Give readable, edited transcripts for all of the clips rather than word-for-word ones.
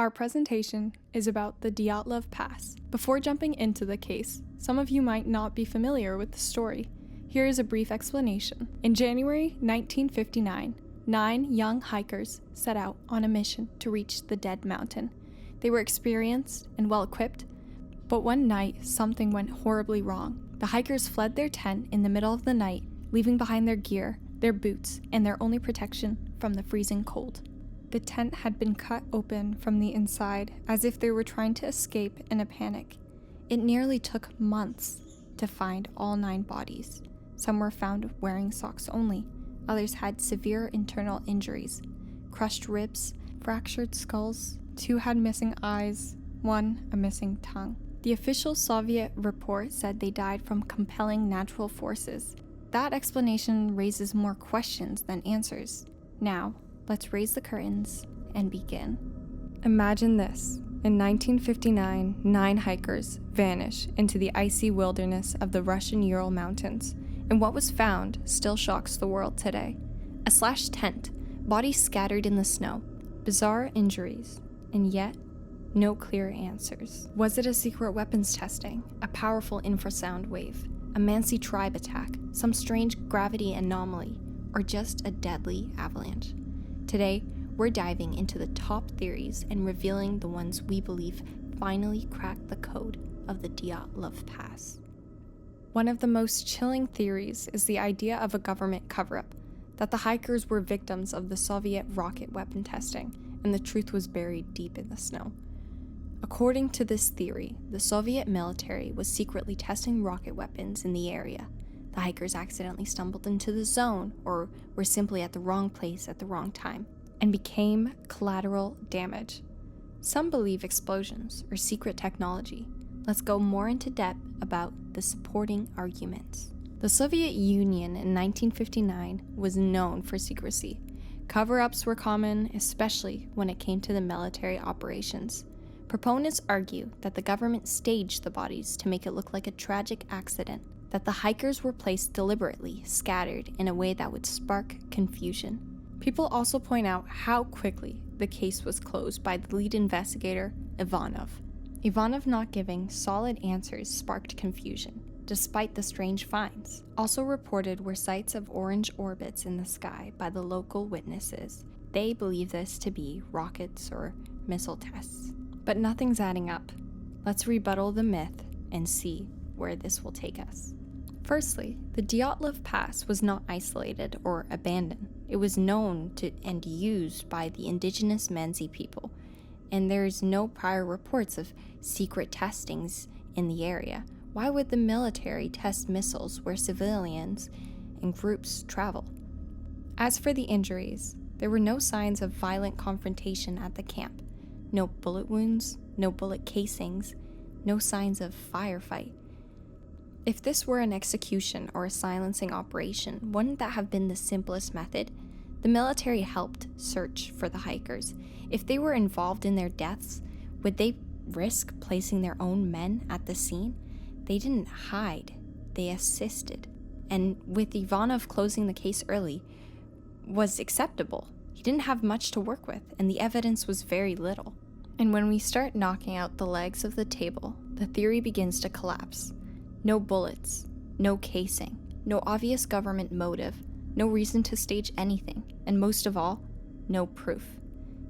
Our presentation is about the Dyatlov Pass. Before jumping into the case, some of you might not be familiar with the story. Here is a brief explanation. In January 1959, 9 young hikers set out on a mission to reach the Dead Mountain. They were experienced and well-equipped, but one night something went horribly wrong. The hikers fled their tent in the middle of the night, leaving behind their gear, their boots, and their only protection from the freezing cold. The tent had been cut open from the inside, as if they were trying to escape in a panic. It nearly took months to find all 9 bodies. Some were found wearing socks only. Others had severe internal injuries, crushed ribs, fractured skulls. 2 had missing eyes, 1 a missing tongue. The official Soviet report said they died from compelling natural forces. That explanation raises more questions than answers. Now, let's raise the curtains and begin. Imagine this. In 1959, 9 hikers vanish into the icy wilderness of the Russian Ural Mountains, and what was found still shocks the world today. A slashed tent, bodies scattered in the snow, bizarre injuries, and yet no clear answers. Was it a secret weapons testing, a powerful infrasound wave, a Mansi tribe attack, some strange gravity anomaly, or just a deadly avalanche? Today, we're diving into the top theories and revealing the ones we believe finally cracked the code of the Dyatlov Pass. One of the most chilling theories is the idea of a government cover-up, that the hikers were victims of the Soviet rocket weapon testing, and the truth was buried deep in the snow. According to this theory, the Soviet military was secretly testing rocket weapons in the area. The hikers accidentally stumbled into the zone, or were simply at the wrong place at the wrong time, and became collateral damage. Some believe explosions or secret technology. Let's go more into depth about the supporting arguments. The Soviet Union in 1959 was known for secrecy. Cover-ups were common, especially when it came to the military operations. Proponents argue that the government staged the bodies to make it look like a tragic accident, that the hikers were placed deliberately, scattered in a way that would spark confusion. People also point out how quickly the case was closed by the lead investigator, Ivanov. Ivanov not giving solid answers sparked confusion, despite the strange finds. Also reported were sights of orange orbits in the sky by the local witnesses. They believe this to be rockets or missile tests. But nothing's adding up. Let's rebuttal the myth and see where this will take us. Firstly, the Dyatlov Pass was not isolated or abandoned. It was known to and used by the indigenous Mansi people, and there is no prior reports of secret testings in the area. Why would the military test missiles where civilians and groups travel? As for the injuries, there were no signs of violent confrontation at the camp. No bullet wounds, no bullet casings, no signs of firefight. If this were an execution or a silencing operation, wouldn't that have been the simplest method? The military helped search for the hikers. If they were involved in their deaths, would they risk placing their own men at the scene? They didn't hide, they assisted. And with Ivanov closing the case early, was acceptable. He didn't have much to work with, and the evidence was very little. And when we start knocking out the legs of the table, the theory begins to collapse. No bullets, no casing, no obvious government motive, no reason to stage anything, and most of all, no proof.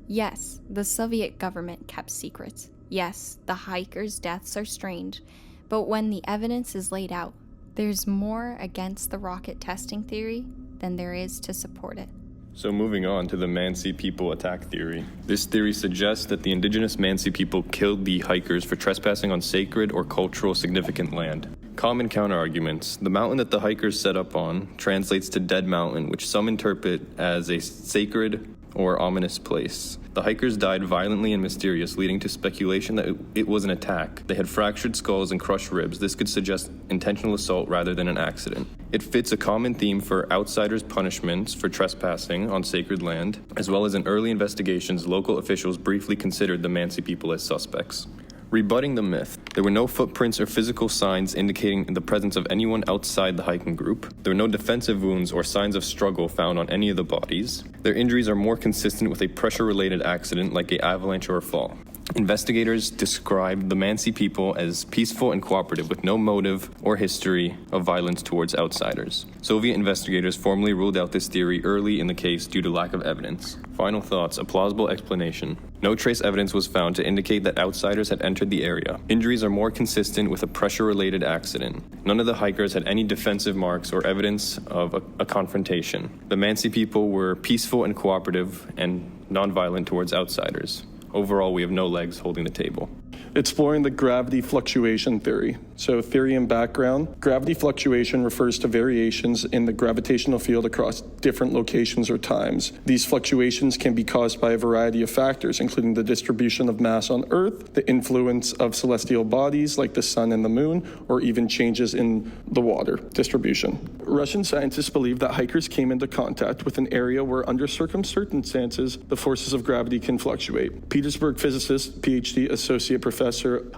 Yes, the Soviet government kept secrets. Yes, the hikers' deaths are strange, but when the evidence is laid out, there's more against the rocket testing theory than there is to support it. So moving on to the Mansi people attack theory. This theory suggests that the indigenous Mansi people killed the hikers for trespassing on sacred or cultural significant land. Common counterarguments. The mountain that the hikers set up on translates to Dead Mountain, which some interpret as a sacred or ominous place. The hikers died violently and mysterious, leading to speculation that it was an attack. They had fractured skulls and crushed ribs. This could suggest intentional assault rather than an accident. It fits a common theme for outsiders' punishments for trespassing on sacred land, as well as in early investigations, local officials briefly considered the Mansi people as suspects. Rebutting the myth, there were no footprints or physical signs indicating the presence of anyone outside the hiking group. There were no defensive wounds or signs of struggle found on any of the bodies. Their injuries are more consistent with a pressure-related accident like an avalanche or a fall. Investigators described the Mansi people as peaceful and cooperative with no motive or history of violence towards outsiders. Soviet investigators formally ruled out this theory early in the case due to lack of evidence. Final thoughts, a plausible explanation. No trace evidence was found to indicate that outsiders had entered the area. Injuries are more consistent with a pressure-related accident. None of the hikers had any defensive marks or evidence of a confrontation. The Mansi people were peaceful and cooperative and nonviolent towards outsiders. Overall, we have no legs holding the table. Exploring the gravity fluctuation theory. So theory and background. Gravity fluctuation refers to variations in the gravitational field across different locations or times. These fluctuations can be caused by a variety of factors, including the distribution of mass on Earth, the influence of celestial bodies like the sun and the moon, or even changes in the water distribution. Russian scientists believe that hikers came into contact with an area where, under certain circumstances, the forces of gravity can fluctuate. Petersburg physicist, PhD, associate professor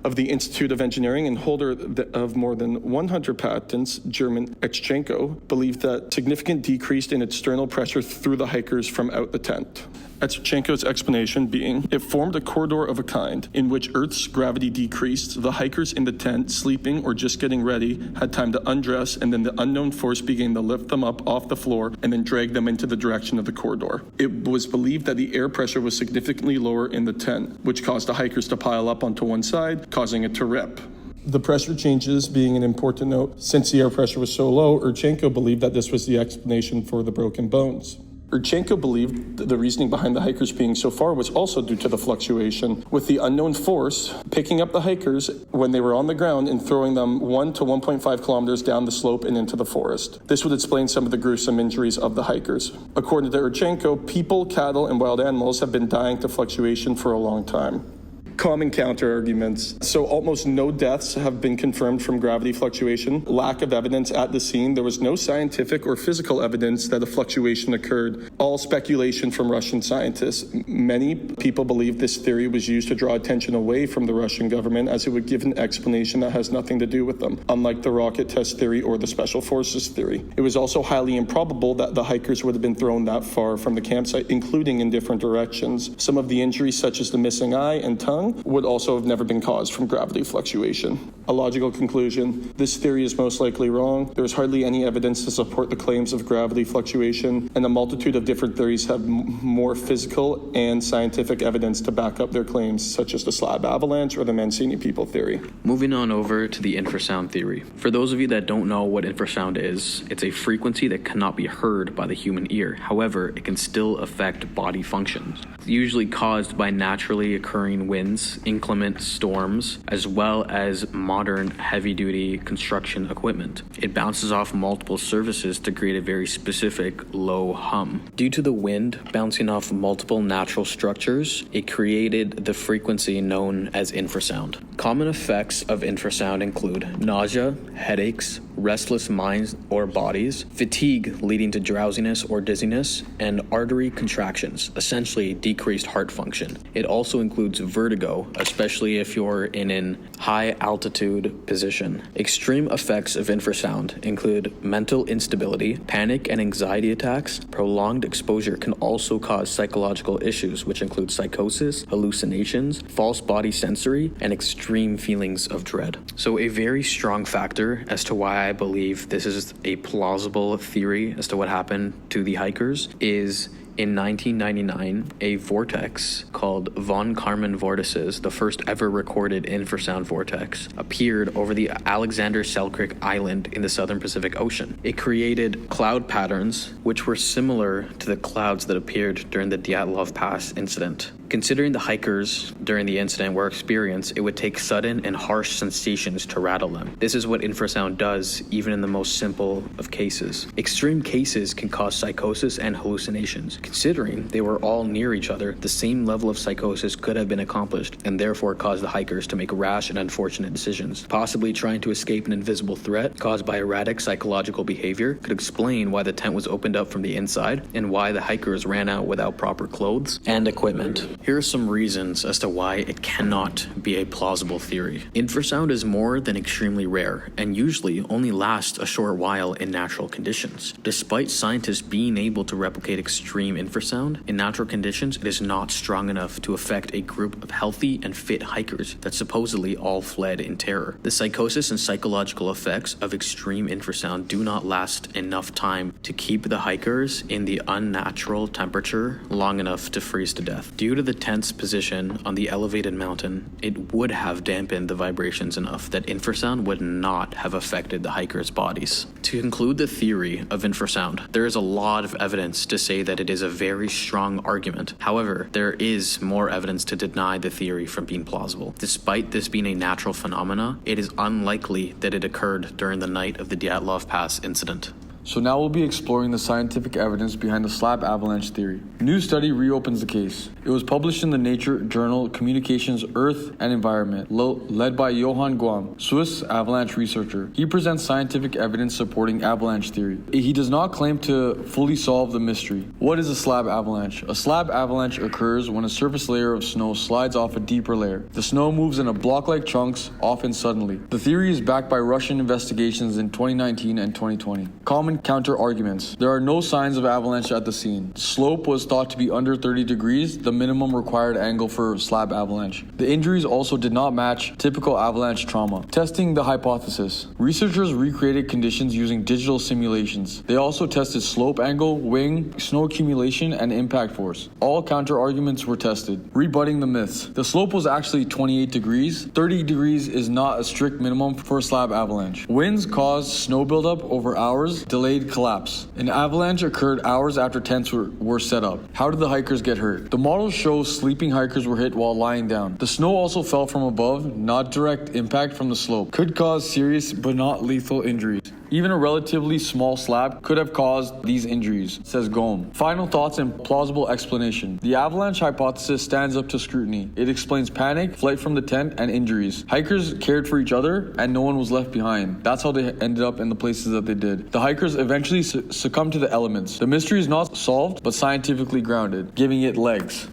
of the Institute of Engineering and holder of more than 100 patents, German Etchenko, believed that significant decrease in external pressure through the hikers from out the tent. Etchenko's explanation being, it formed a corridor of a kind in which Earth's gravity decreased. The hikers in the tent, sleeping or just getting ready, had time to undress, and then the unknown force began to lift them up off the floor and then drag them into the direction of the corridor. It was believed that the air pressure was significantly lower in the tent, which caused the hikers to pile up onto one side, causing it to rip. The pressure changes being an important note. Since the air pressure was so low, Etchenko believed that this was the explanation for the broken bones. Etchenko believed the reasoning behind the hikers being so far was also due to the fluctuation, with the unknown force picking up the hikers when they were on the ground and throwing them 1 to 1.5 kilometers down the slope and into the forest. This would explain some of the gruesome injuries of the hikers. According to Etchenko, people, cattle, and wild animals have been dying to fluctuation for a long time. Common counter-arguments. So almost no deaths have been confirmed from gravity fluctuation. Lack of evidence at the scene. There was no scientific or physical evidence that a fluctuation occurred. All speculation from Russian scientists. Many people believe this theory was used to draw attention away from the Russian government, as it would give an explanation that has nothing to do with them, unlike the rocket test theory or the special forces theory. It was also highly improbable that the hikers would have been thrown that far from the campsite, including in different directions. Some of the injuries, such as the missing eye and tongue, would also have never been caused from gravity fluctuation. A logical conclusion, this theory is most likely wrong. There is hardly any evidence to support the claims of gravity fluctuation, and a multitude of different theories have more physical and scientific evidence to back up their claims, such as the slab avalanche or the Mancini people theory. Moving on over to the infrasound theory. For those of you that don't know what infrasound is, it's a frequency that cannot be heard by the human ear. However, it can still affect body functions. It's usually caused by naturally occurring winds, inclement storms, as well as modern heavy-duty construction equipment. It bounces off multiple surfaces to create a very specific low hum. Due to the wind bouncing off multiple natural structures, it created the frequency known as infrasound. Common effects of infrasound include nausea, headaches, restless minds or bodies, fatigue leading to drowsiness or dizziness, and artery contractions, essentially decreased heart function. It also includes vertigo, especially if you're in an high altitude position. Extreme effects of infrasound include mental instability, panic and anxiety attacks. Prolonged exposure can also cause psychological issues, which include psychosis, hallucinations, false body sensory, and extreme feelings of dread. So a very strong factor as to why I believe this is a plausible theory as to what happened to the hikers is in 1999, a vortex called von Karman vortices, the first ever recorded infrasound vortex, appeared over the Alexander Selkirk Island in the southern Pacific Ocean. It created cloud patterns which were similar to the clouds that appeared during the Dyatlov Pass incident. Considering the hikers during the incident were experienced, it would take sudden and harsh sensations to rattle them. This is what infrasound does, even in the most simple of cases. Extreme cases can cause psychosis and hallucinations. Considering they were all near each other, the same level of psychosis could have been accomplished and therefore caused the hikers to make rash and unfortunate decisions. Possibly trying to escape an invisible threat caused by erratic psychological behavior could explain why the tent was opened up from the inside and why the hikers ran out without proper clothes and equipment. Here are some reasons as to why it cannot be a plausible theory. Infrasound is more than extremely rare and usually only lasts a short while in natural conditions. Despite scientists being able to replicate extreme infrasound, in natural conditions it is not strong enough to affect a group of healthy and fit hikers that supposedly all fled in terror. The psychosis and psychological effects of extreme infrasound do not last enough time to keep the hikers in the unnatural temperature long enough to freeze to death. Due to the tense position on the elevated mountain, it would have dampened the vibrations enough that infrasound would not have affected the hikers' bodies. To conclude the theory of infrasound, there is a lot of evidence to say that it is a very strong argument. However, there is more evidence to deny the theory from being plausible. Despite this being a natural phenomena, it is unlikely that it occurred during the night of the Dyatlov Pass incident. So now we'll be exploring the scientific evidence behind the slab avalanche theory. A new study reopens the case. It was published in the Nature journal Communications, Earth and Environment, led by Johann Guam, Swiss avalanche researcher. He presents scientific evidence supporting avalanche theory. He does not claim to fully solve the mystery. What is a slab avalanche? A slab avalanche occurs when a surface layer of snow slides off a deeper layer. The snow moves in block-like chunks, often suddenly. The theory is backed by Russian investigations in 2019 and 2020. Common counter-arguments. There are no signs of avalanche at the scene. Slope was thought to be under 30 degrees, the minimum required angle for slab avalanche. The injuries also did not match typical avalanche trauma. Testing the hypothesis. Researchers recreated conditions using digital simulations. They also tested slope angle, wing, snow accumulation, and impact force. All counter-arguments were tested, rebutting the myths. The slope was actually 28 degrees. 30 degrees is not a strict minimum for a slab avalanche. Winds caused snow buildup over hours, delayed collapse. An avalanche occurred hours after tents were set up. How did the hikers get hurt? The models show sleeping hikers were hit while lying down. The snow also fell from above, not direct impact from the slope. Could cause serious but not lethal injuries. Even a relatively small slab could have caused these injuries, says Gomes. Final thoughts and plausible explanation. The avalanche hypothesis stands up to scrutiny. It explains panic, flight from the tent, and injuries. Hikers cared for each other, and no one was left behind. That's how they ended up in the places that they did. The hikers eventually succumbed to the elements. The mystery is not solved, but scientifically grounded, giving it legs.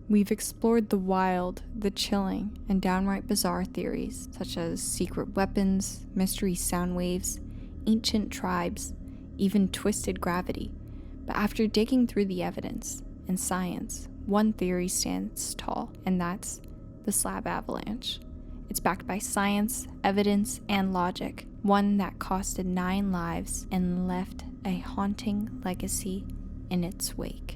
We've explored the wild, the chilling, and downright bizarre theories, such as secret weapons, mystery sound waves, ancient tribes, even twisted gravity. But after digging through the evidence and science, one theory stands tall, and that's the slab avalanche. It's backed by science, evidence, and logic, one that costed 9 lives and left a haunting legacy in its wake.